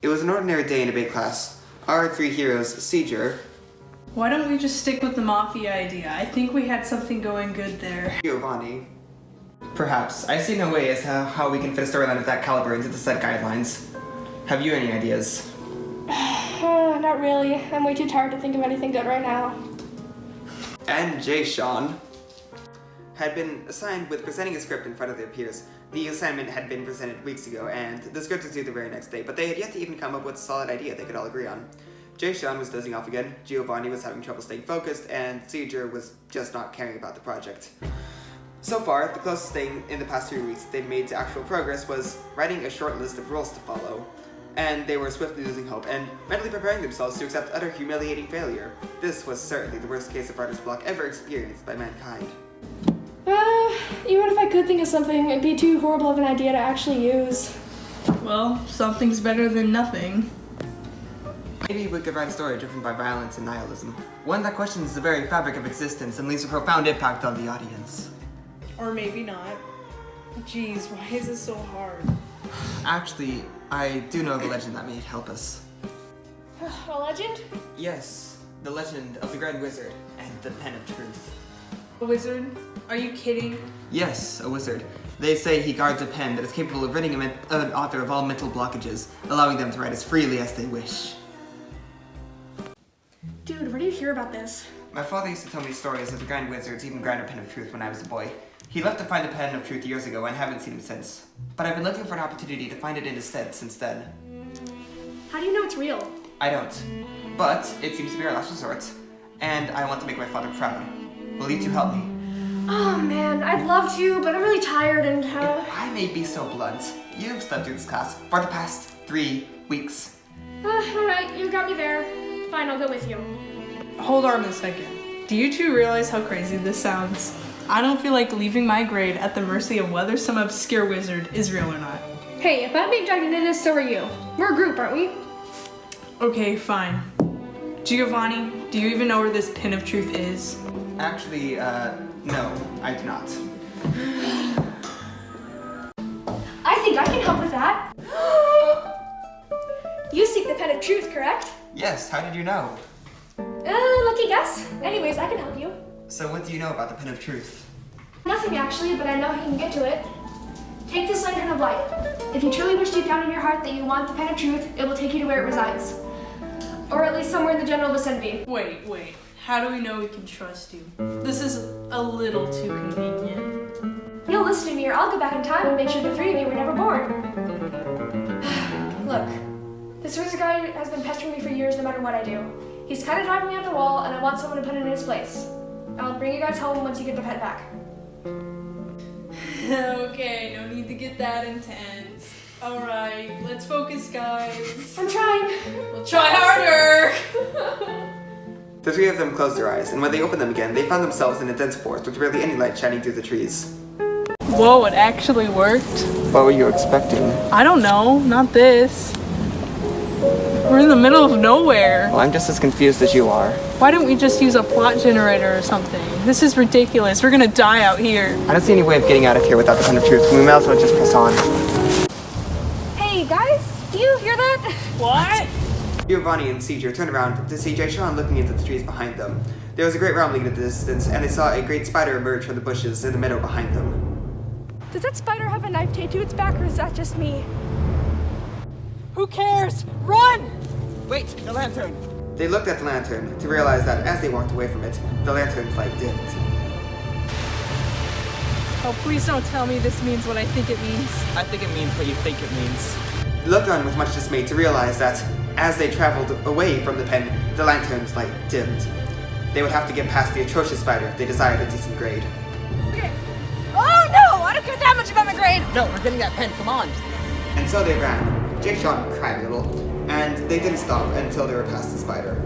It was an ordinary day in a big class. Our three heroes, Caesar, Why don't we just stick with the mafia idea? I think we had something going good there. Giovanni. Perhaps. I see no way as to how we can fit a storyline of that caliber into the set guidelines. Have you any ideas? Not really. I'm way too tired to think of anything good right now. And Jay Sean had been assigned with presenting a script in front of their peers. The assignment had been presented weeks ago, and the script was due the very next day, but they had yet to even come up with a solid idea they could all agree on. Jay Sean was dozing off again, Giovanni was having trouble staying focused, and Caesar was just not caring about the project. So far, the closest thing in the past 3 weeks they'd made to actual progress was writing a short list of rules to follow. And they were swiftly losing hope and mentally preparing themselves to accept utter humiliating failure. This was certainly the worst case of writer's block ever experienced by mankind. Even if I could think of something, it'd be too horrible of an idea to actually use. Well, something's better than nothing. Maybe we could write a story driven by violence and nihilism. One that questions the very fabric of existence and leaves a profound impact on the audience. Or maybe not. Jeez, why is this so hard? Actually, I do know of a legend that may help us. A legend? Yes, the legend of the Grand Wizard and the Pen of Truth. A wizard? Are you kidding? Yes, a wizard. They say he guards a pen that is capable of ridding an author of all mental blockages, allowing them to write as freely as they wish. Dude, where did you hear about this? My father used to tell me stories of the Grand Wizard's even grander Pen of Truth when I was a boy. He left to find the Pen of Truth years ago and haven't seen him since. But I've been looking for an opportunity to find it in his stead since then. How do you know it's real? I don't. But it seems to be our last resort, and I want to make my father proud. Will you two help me? Oh man, I'd love to, but I'm really tired and If I may be so blunt, you've slept through this class for the past 3 weeks. Alright, you got me there. Fine, I'll go with you. Hold on a second. Do you two realize how crazy this sounds? I don't feel like leaving my grade at the mercy of whether some obscure wizard is real or not. Hey, if I'm being dragged into this, so are you. We're a group, aren't we? Okay, fine. Giovanni, do you even know where this Pin of Truth is? Actually, no, I do not. I think I can help with that. You seek the Pen of Truth, correct? Yes, how did you know? Lucky guess. Anyways, I can help you. So what do you know about the Pen of Truth? Nothing actually, but I know he can get to it. Take this lantern of light. If you truly wish deep down in your heart that you want the Pen of Truth, it will take you to where it resides. Or at least somewhere in the general vicinity. Wait. How do we know we can trust you? This is a little too convenient. You'll listen to me or I'll go back in time and make sure the three of you were never born. Look, this wizard guy has been pestering me for years no matter what I do. He's kind of driving me up the wall and I want someone to put it in his place. I'll bring you guys home once you get the pen back. Okay, no need to get that intense. Alright, let's focus, guys. I'm trying. We'll try harder! The three of them closed their eyes, and when they opened them again, they found themselves in a dense forest with barely any light shining through the trees. Whoa, it actually worked. What were you expecting? I don't know, not this. We're in the middle of nowhere. Well, I'm just as confused as you are. Why don't we just use a plot generator or something? This is ridiculous. We're gonna die out here. I don't see any way of getting out of here without the Pen of Truth. We may as well just press on. Hey guys, do you hear that? What? Giovanni and Caesar turned around to see Jay Sean looking into the trees behind them. There was a great rumbling in the distance, and they saw a great spider emerge from the bushes in the meadow behind them. Does that spider have a knife taped to its back or is that just me? Who cares? Run! Wait, the lantern! They looked at the lantern to realize that as they walked away from it, the lantern's light dimmed. Oh, please don't tell me this means what I think it means. I think it means what you think it means. They looked on with much dismay to realize that as they traveled away from the pen, the lantern's light dimmed. They would have to get past the atrocious spider if they desired a decent grade. Okay. Oh no, I don't care that much about my grade. No, we're getting that pen, come on! And so they ran. Jake Sean cried a little, and they didn't stop until they were past the spider.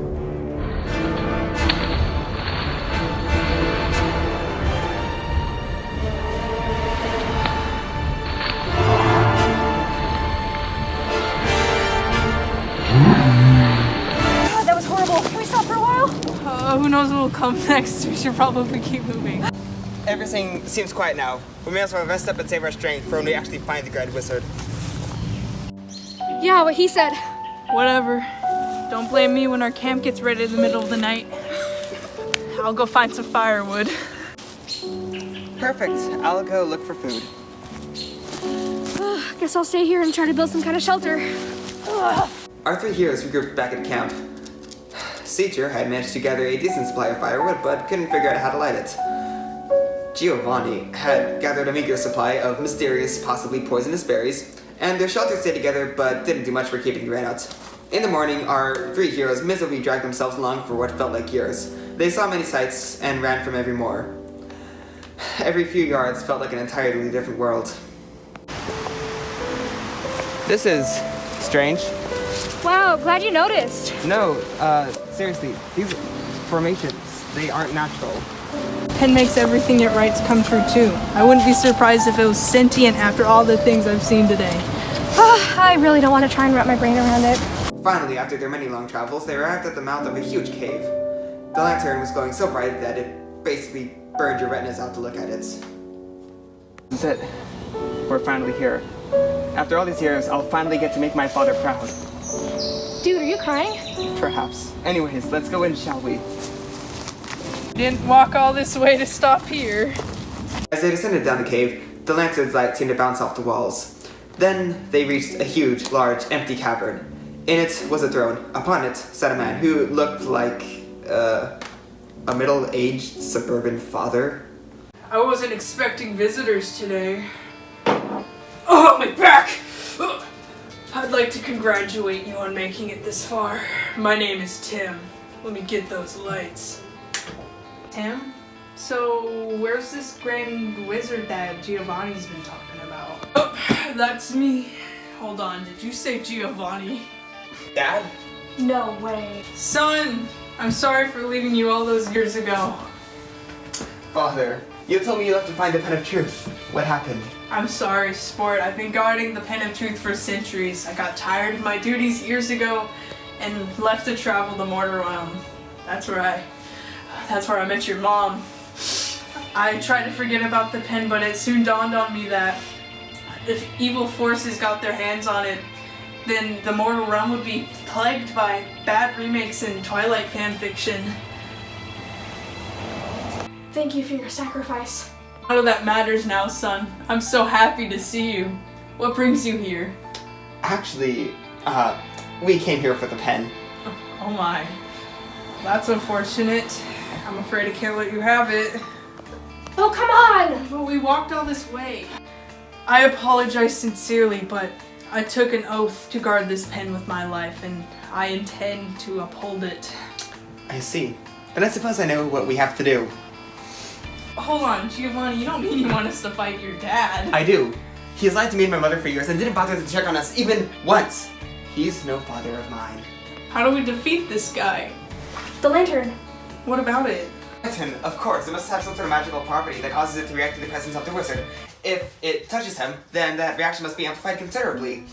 God, that was horrible. Can we stop for a while? Who knows what will come next? We should probably keep moving. Everything seems quiet now. We may as well rest up and save our strength for when we actually find the Grand Wizard. Yeah, what he said. Whatever. Don't blame me when our camp gets ready in the middle of the night. I'll go find some firewood. Perfect. I'll go look for food. Guess I'll stay here and try to build some kind of shelter. Our 3 heroes regrouped back at camp. Seacher had managed to gather a decent supply of firewood, but couldn't figure out how to light it. Giovanni had gathered a meager supply of mysterious, possibly poisonous berries, and their shelter stayed together but didn't do much for keeping the rain out. In the morning, our 3 heroes miserably dragged themselves along for what felt like years. They saw many sights and ran from every moor. Every few yards felt like an entirely different world. This is strange. Wow, glad you noticed. No, seriously, these formations, they aren't natural. Pen makes everything it writes come true too. I wouldn't be surprised if it was sentient after all the things I've seen today. I really don't want to try and wrap my brain around it. Finally, after their many long travels, they arrived at the mouth of a huge cave. The lantern was glowing so bright that it basically burned your retinas out to look at it. This is it. We're finally here. After all these years, I'll finally get to make my father proud. Dude, are you crying? Perhaps. Anyways, let's go in, shall we? Didn't walk all this way to stop here. As they descended down the cave, the lantern's light seemed to bounce off the walls. Then they reached a huge, large, empty cavern. In it was a throne. Upon it sat a man who looked like, a middle-aged suburban father. I wasn't expecting visitors today. Oh, my back! I'd like to congratulate you on making it this far. My name is Tim. Let me get those lights. Tim? So, where's this grand wizard that Giovanni's been talking about? Oh, that's me. Hold on, did you say Giovanni? Dad? No way. Son, I'm sorry for leaving you all those years ago. Father, you told me you left to find the pen of truth. What happened? I'm sorry, sport. I've been guarding the pen of truth for centuries. I got tired of my duties years ago and left to travel the mortal realm. That's where I met your mom. I tried to forget about the pen, but it soon dawned on me that if evil forces got their hands on it, then the mortal realm would be plagued by bad remakes and Twilight fanfiction. Thank you for your sacrifice. None of that matters now, son. I'm so happy to see you. What brings you here? Actually, we came here for the pen. Oh my. That's unfortunate. I'm afraid I can't let you have it. Oh, come on! But we walked all this way. I apologize sincerely, but I took an oath to guard this pen with my life, and I intend to uphold it. I see. Then I suppose I know what we have to do. Hold on, Giovanni, you don't mean you want us to fight your dad? I do. He has lied to me and my mother for years and didn't bother to check on us even once. He's no father of mine. How do we defeat this guy? The lantern. What about it? Lantern, of course. It must have some sort of magical property that causes it to react to the presence of the wizard. If it touches him, then that reaction must be amplified considerably.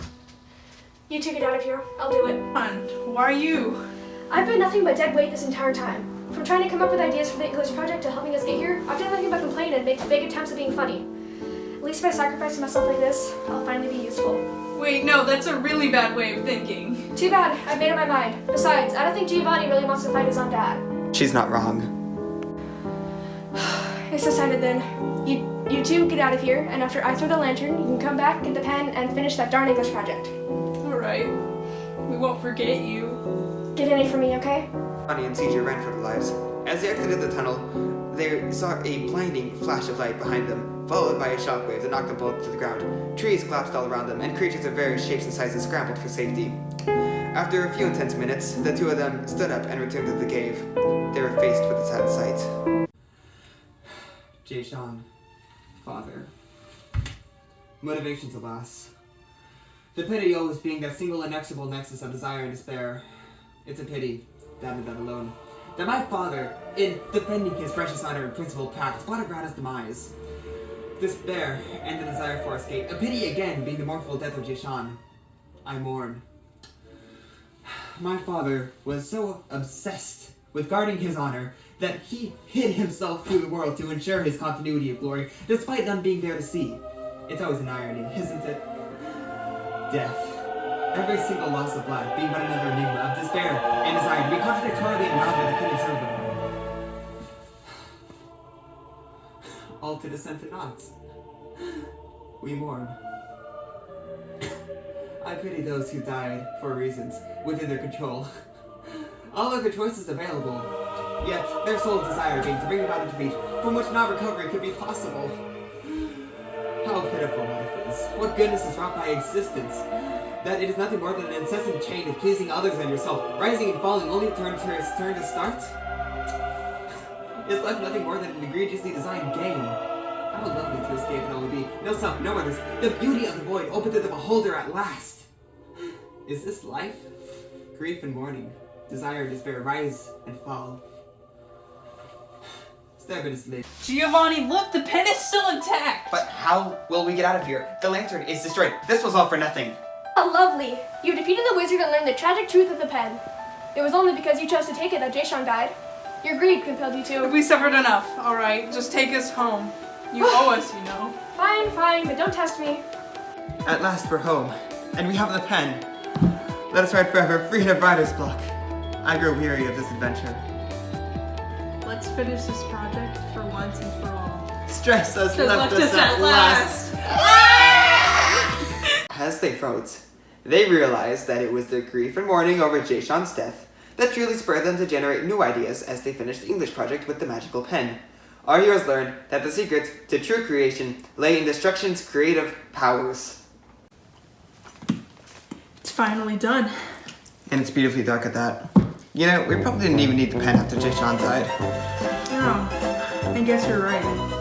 You two get out of here. I'll do it. Come on, why you? I've been nothing but dead weight this entire time. From trying to come up with ideas for the English project to helping us get here, I've done nothing but complain and make vague attempts at being funny. At least by sacrificing myself like this, I'll finally be useful. Wait, no, that's a really bad way of thinking. Too bad. I've made up my mind. Besides, I don't think Giovanni really wants to fight his own dad. She's not wrong. It's decided then. You two get out of here, and after I throw the lantern, you can come back, get the pen, and finish that darn English project. Alright. We won't forget you. Get in it for me, okay? Bonnie and CJ ran for their lives. As they exited the tunnel, they saw a blinding flash of light behind them, followed by a shockwave that knocked them both to the ground. Trees collapsed all around them, and creatures of various shapes and sizes scrambled for safety. After a few intense minutes, the two of them stood up and returned to the cave. They were faced with a sad sight. Jay-Sean, father. Motivations, alas. The pity always being that single inexorable nexus of desire and despair. It's a pity, that and that alone, that my father, in defending his precious honor and principled pact, brought about his demise. Despair and the desire for escape, a pity again being the mournful death of Jay-Sean. I mourn. My father was so obsessed with guarding his honor that he hid himself through the world to ensure his continuity of glory, despite none being there to see. It's always an irony, isn't it? Death. Every single loss of life being but another enigma of despair and desire to be contradictorily endowed by the couldn't serve them. All to descend to knots. We mourn. I pity those who died for reasons within their control. All other choices available, yet their sole desire being to bring about a defeat from which no recovery could be possible. How pitiful life is. What goodness is wrought by existence. That it is nothing more than an incessant chain of pleasing others and yourself, rising and falling only to turn to start? Is life nothing more than an egregiously designed game? How lovely to escape and only be no self, no others, the beauty of the void open to the beholder at last. Is this life? Grief and mourning, desire and despair rise and fall. Stability. Giovanni, look, the pen is still intact! But how will we get out of here? The lantern is destroyed. This was all for nothing. Oh, lovely. You defeated the wizard and learned the tragic truth of the pen. It was only because you chose to take it that Jason died. Your greed compelled you to. We suffered enough, alright? Just take us home. You owe us, you know. Fine, fine, but don't test me. At last we're home, and we have the pen. Let us ride forever, free of writer's block. I grow weary of this adventure. Let's finish this project for once and for all. Stress has left us at last. As they wrote, they realized that it was their grief and mourning over Jason's death that truly spurred them to generate new ideas as they finished the English project with the magical pen. Our heroes learned that the secret to true creation lay in destruction's creative powers. It's finally done. And it's beautifully dark at that. You know, we probably didn't even need the pen after Jason died. Oh, I guess you're right.